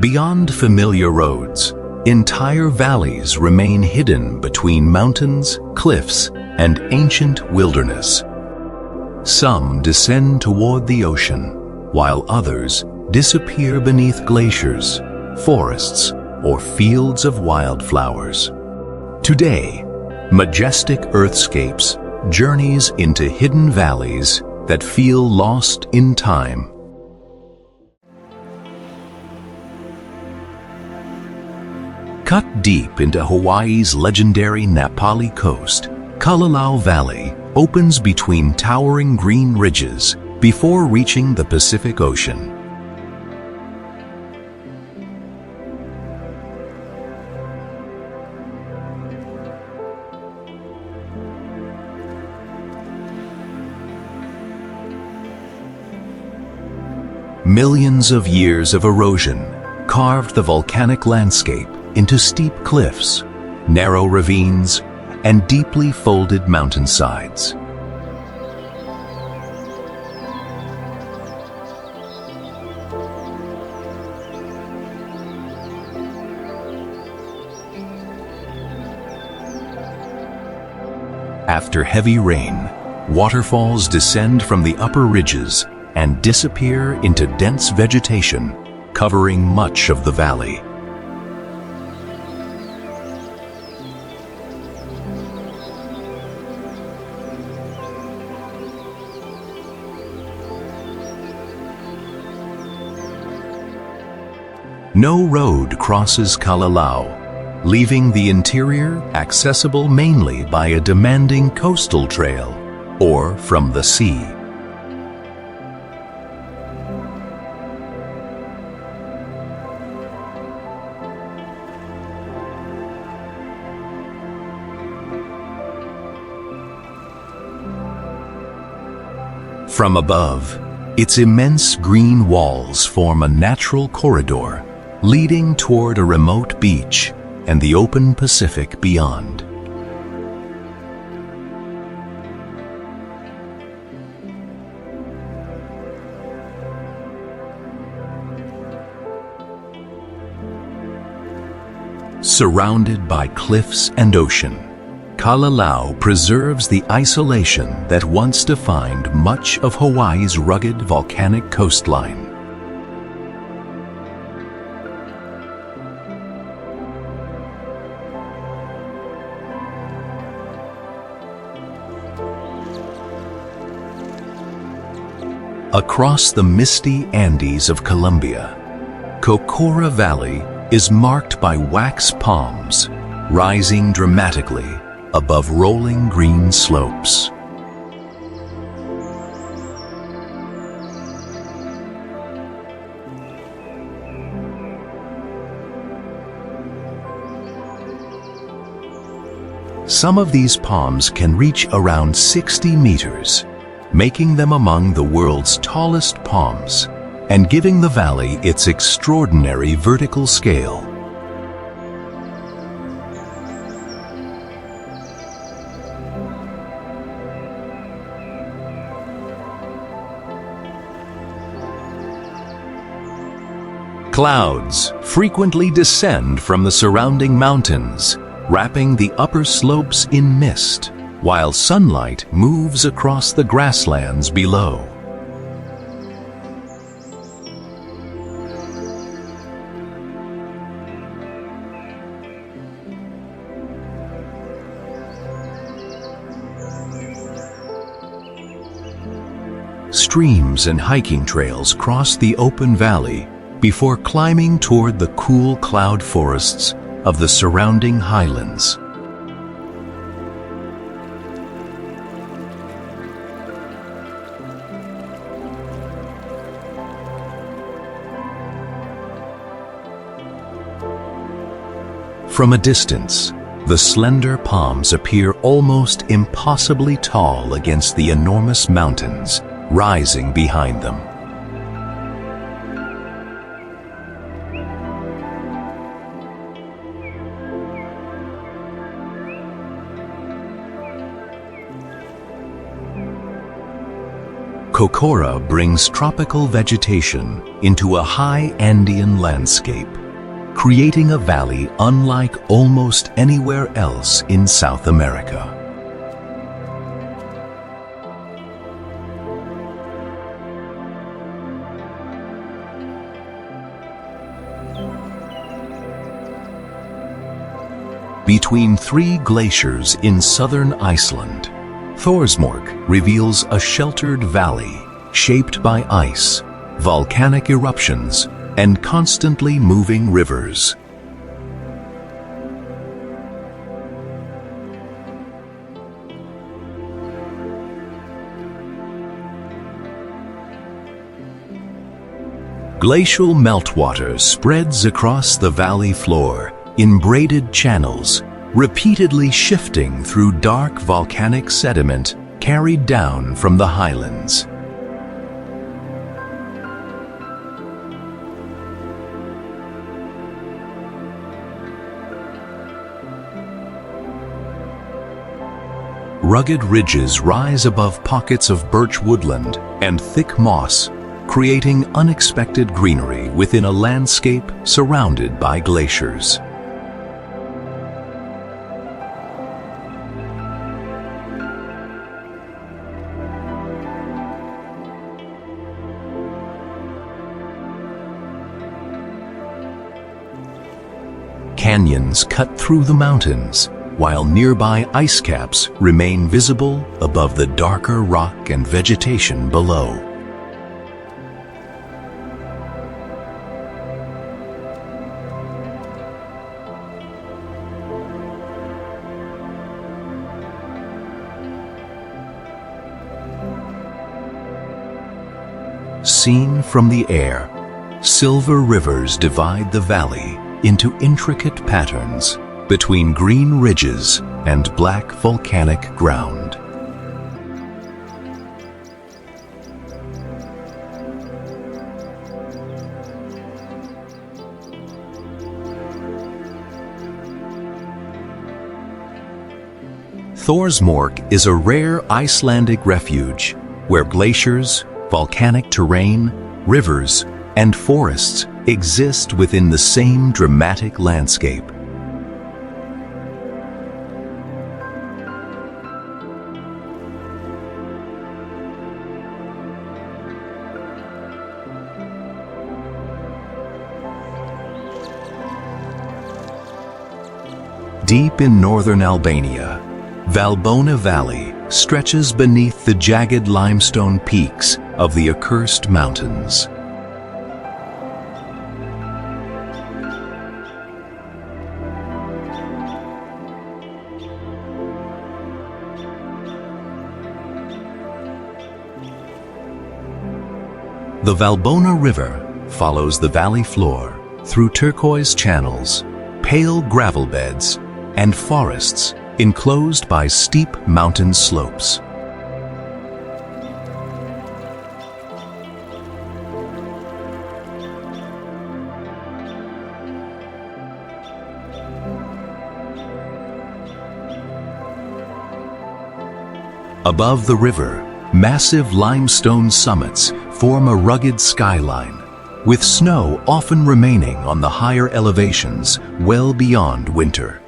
Beyond familiar roads, entire valleys remain hidden between mountains, cliffs, and ancient wilderness. Some descend toward the ocean, while others disappear beneath glaciers, forests, or fields of wildflowers. Today, Majestic Earthscapes journeys into hidden valleys that feel lost in time. Cut deep into Hawaii's legendary Napali coast, Kalalau Valley opens between towering green ridges before reaching the Pacific Ocean. Millions of years of erosion carved the volcanic landscape into steep cliffs, narrow ravines, and deeply folded mountainsides. After heavy rain, waterfalls descend from the upper ridges and disappear into dense vegetation, covering much of the valley. No road crosses Kalalau, leaving the interior accessible mainly by a demanding coastal trail or from the sea. From above, its immense green walls form a natural corridor leading toward a remote beach and the open Pacific beyond. Surrounded by cliffs and ocean, Kalalau preserves the isolation that once defined much of Hawaii's rugged volcanic coastline. Across the misty Andes of Colombia, Cocora Valley is marked by wax palms, rising dramatically above rolling green slopes. Some of these palms can reach around 60 meters, making them among the world's tallest palms and giving the valley its extraordinary vertical scale. Clouds frequently descend from the surrounding mountains, wrapping the upper slopes in mist, while sunlight moves across the grasslands below. Streams and hiking trails cross the open valley before climbing toward the cool cloud forests of the surrounding highlands. From a distance, the slender palms appear almost impossibly tall against the enormous mountains rising behind them. Cocora brings tropical vegetation into a high Andean landscape, creating a valley unlike almost anywhere else in South America. Between three glaciers in southern Iceland, Þórsmörk reveals a sheltered valley shaped by ice, volcanic eruptions, and constantly moving rivers. Glacial meltwater spreads across the valley floor in braided channels, repeatedly shifting through dark volcanic sediment carried down from the highlands. Rugged ridges rise above pockets of birch woodland and thick moss, creating unexpected greenery within a landscape surrounded by glaciers. Canyons cut through the mountains, while nearby ice caps remain visible above the darker rock and vegetation below. Seen from the air, silver rivers divide the valley into intricate patterns between green ridges and black volcanic ground. Þórsmörk is a rare Icelandic refuge where glaciers, volcanic terrain, rivers, and forests exist within the same dramatic landscape. Deep in northern Albania, Valbona Valley stretches beneath the jagged limestone peaks of the accursed mountains. The Valbona River follows the valley floor through turquoise channels, pale gravel beds, and forests enclosed by steep mountain slopes. Above the river, massive limestone summits form a rugged skyline, with snow often remaining on the higher elevations well beyond winter.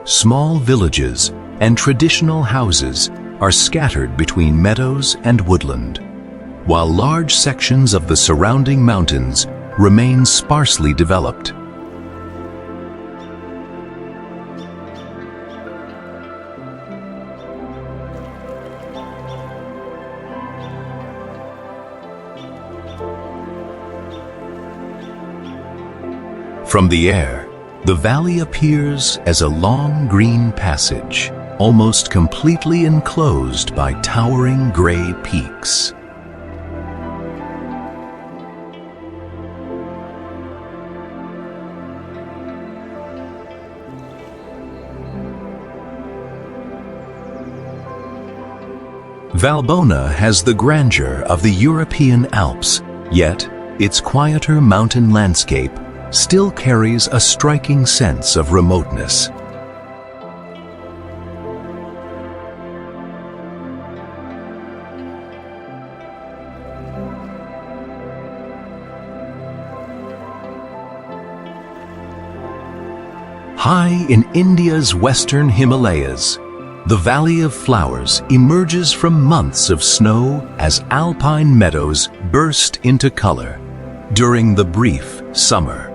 Small villages and traditional houses are scattered between meadows and woodland, while large sections of the surrounding mountains remain sparsely developed. From the air, the valley appears as a long green passage, almost completely enclosed by towering gray peaks. Valbona has the grandeur of the European Alps, yet its quieter mountain landscape still carries a striking sense of remoteness. High in India's western Himalayas, the Valley of Flowers emerges from months of snow as alpine meadows burst into color during the brief summer.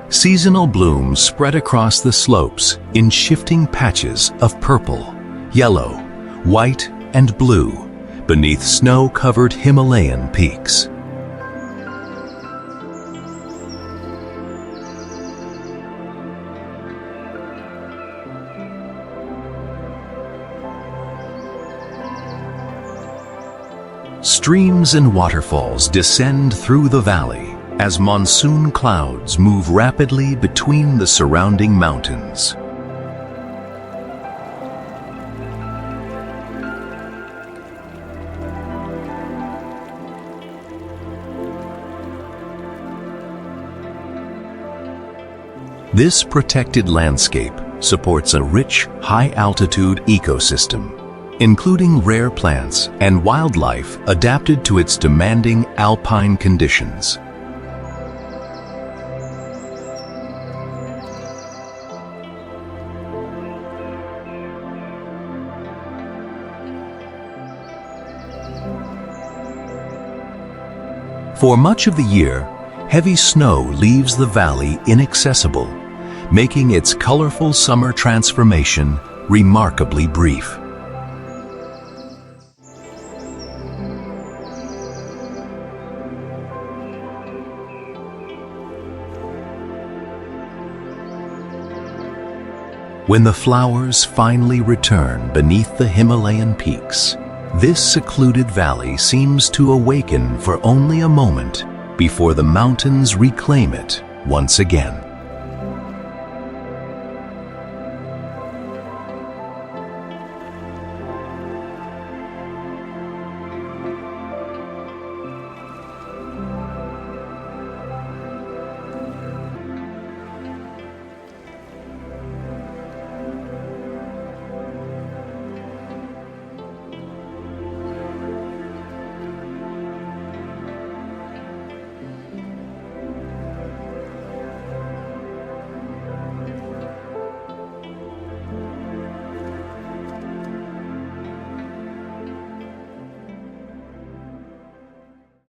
Seasonal blooms spread across the slopes in shifting patches of purple, yellow, white, and blue beneath snow-covered Himalayan peaks. Streams and waterfalls descend through the valley as monsoon clouds move rapidly between the surrounding mountains. This protected landscape supports a rich, high-altitude ecosystem, including rare plants and wildlife adapted to its demanding alpine conditions. For much of the year, heavy snow leaves the valley inaccessible, making its colorful summer transformation remarkably brief. When the flowers finally return beneath the Himalayan peaks, this secluded valley seems to awaken for only a moment before the mountains reclaim it once again.